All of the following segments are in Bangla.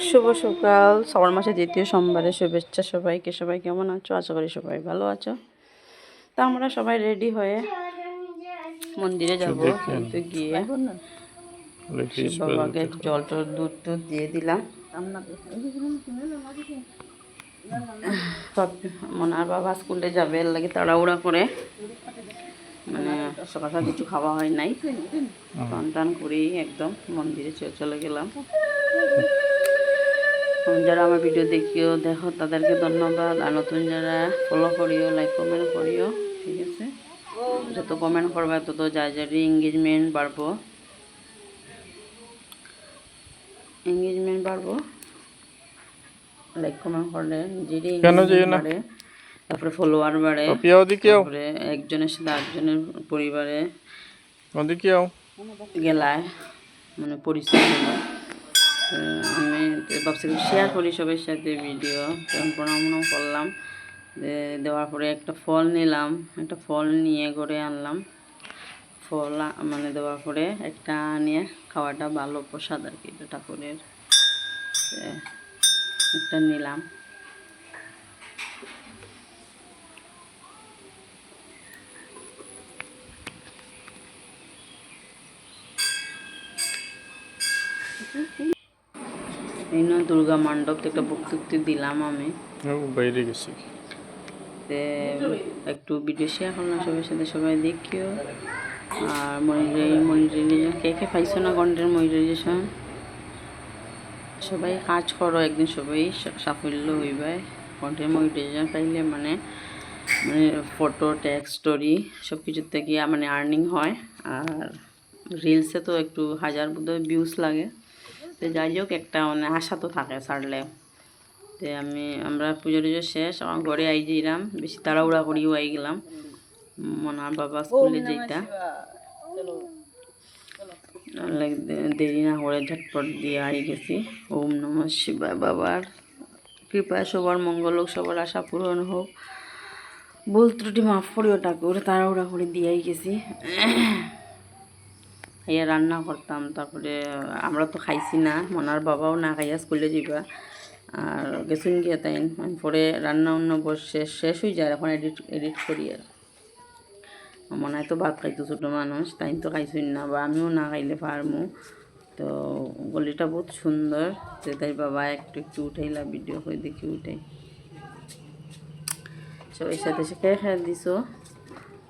শুভ সকাল, শ্রাবণ মাসের দ্বিতীয় সোমবারে শুভেচ্ছা সবাইকে। সবাই কেমন আছো? আশা করি সবাই ভালো আছো। তা আমরা সবাই রেডি হয়ে মন্দিরে যাব, কিন্তু গিয়ে শিব বাবাকে জল টল দুধ টুধ দিয়ে দিলাম। মনার বাবা স্কুলে যাবে, এর লাগে তাড়াহুড়া করে মানে সকাল সকাল কিছু খাওয়া হয় নাই, টান টান করেই একদম মন্দিরে চলে গেলাম। যারা আমার ভিডিও দেখো তাদেরকে ধন্যবাদ, আর নতুন যারা ফলো করিও, লাইক কমেন্ট করিও, ঠিক আছে? যত কমেন্ট করবে তত যার এঙ্গেজমেন্ট বাড়বো, লাইক কমেন্ট করলে নিজেরই এঙ্গেজমেন্ট বাড়ে, তারপরে ফলোয়ার বাড়ে, তারপরে একজনের সাথে আরেকজনের পরিবারে গেলায় মানে পরিচয় হলো। আমি ভাবছি শেয়ার করি সবার সাথে ভিডিও, প্রণাম করলাম, দেওয়ার পরে একটা ফল নিলাম, একটা ফল নিয়ে ঘরে আনলাম। ফল মানে দেওয়ার পরে একটা নিয়ে খাওয়াটা ভালো প্রসাদ আর কি, ঠাকুরের একটা নিলাম। এই নয় দুর্গা মণ্ডপ একটা ভক্তি দিলাম, আমি বাইরে গেছি, একটু ভিডিও শেয়ার করলাম সবার সাথে, সবাই দেখিও। আর মনিটাইজেশন কে কে পাইছো না কন্টেন্ট মনিটাইজেশন, সবাই কাজ করো, একদিন সবাই সাফল্য হইবে। কন্টেন্ট মনিটাইজেশন পাইলে মানে ফটো, টেক্সট, স্টোরি সব কিছুর থেকে মানে আর্নিং হয়। আর রিলসে তো একটু হাজার বোধহয় ভিউজ লাগে, তো যাই হোক একটা মানে আশা তো থাকে ছাড়লে। তো আমরা পুজো টুজো শেষ আমার ঘরে আই যাইলাম, বেশি তাড়াহুড়া করিও আই গেলাম। মনার বাবা স্কুলে যেটা দেরি না করে ঝটপট দিয়ে আই গেছি। ওম নমঃ শিবায়। বাবার কৃপায় সবার মঙ্গল হোক, সবার আশা পূরণ হোক, ভুল ত্রুটি মাফ করিও ঠাকুর। তাড়াহুড়া করে দিয়েই গেছি। খাইয়া রান্না করতাম, তারপরে আমরা তো খাইছি না, মনার বাবাও না খাইয়া স্কুলে যাবা, আর গেছুন গিয়ে তাই পরে রান্না অন্য শেষ হয়ে যায়, এখন এডিট করি। আর মনে হয় তো ভাত খাইতো ছোটো মানুষ, তাই তো খাইছুন না, বা আমিও না খাইলে পারমু। তো গলিটা বহুত সুন্দর, তো তাই বাবা একটু উঠাইলা ভিডিও করে দেখি উঠাই। সবাই সাথে সাথে খেয়ে দিছো।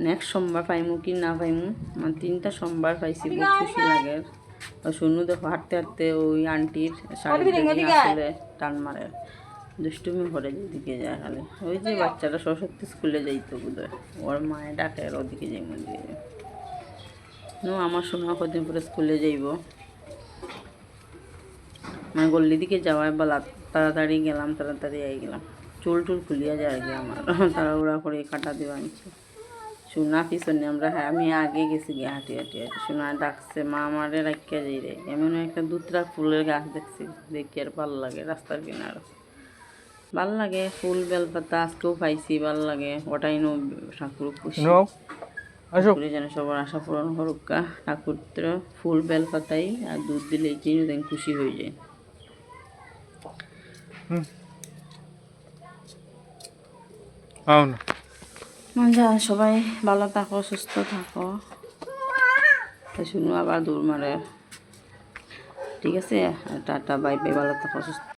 নেক্সট সোমবার পাইমু কি না পাইমু, মানে 3টা সোমবার পাইছি, বহুত খুশি লাগে। শুনু দেখো হাঁটতে হাঁটতে ওই আন্টির শাড়ি আসলে টান মারে, দুষ্টুমি করে যেদিকে যায় খালি। ওই যে বাচ্চারা সরস্বতী স্কুলে যাইতো বোধহয়, ওর মায়ে ডাকে ওদিকে যাই মন্দিরে। আমার শোনা কদিন পরে স্কুলে যাইব, মানে গল্লি দিকে যাওয়ায় বলা, তাড়াতাড়ি গেলাম, তাড়াতাড়ি আই গেলাম। চুল টুল খুলিয়া যায় আর কি আমার, তাড়াহুড়া করে কাটা দেওয়া আনছে। সোনা পিছনে আমরা, হ্যাঁ আমি আগে গেছি গিয়ে হাঁটি সোনা ডাকছে, মা আমারে রাখিয়া যাই রে। এমন একটা দুতরা ফুলের গাছ দেখছি, দেখি আর ভাল লাগে, রাস্তার কিনার ভাল লাগে। ফুল বেলপাতা আজকেও পাইছি, ভাল লাগে। ওটাই নো ঠাকুর খুশি, ঠাকুরে যেন সবার আশা পূরণ করুক। ঠাকুর তো ফুল বেলপাতাই আর দুধ দিলেই কিনে দেন, খুশি হয়ে যায়। যা সবাই ভালো থাকো, সুস্থ থাকো। শুনো আবার দূর মারে, ঠিক আছে? টাটা, বাই বাই, ভালো থাকো, সুস্থ।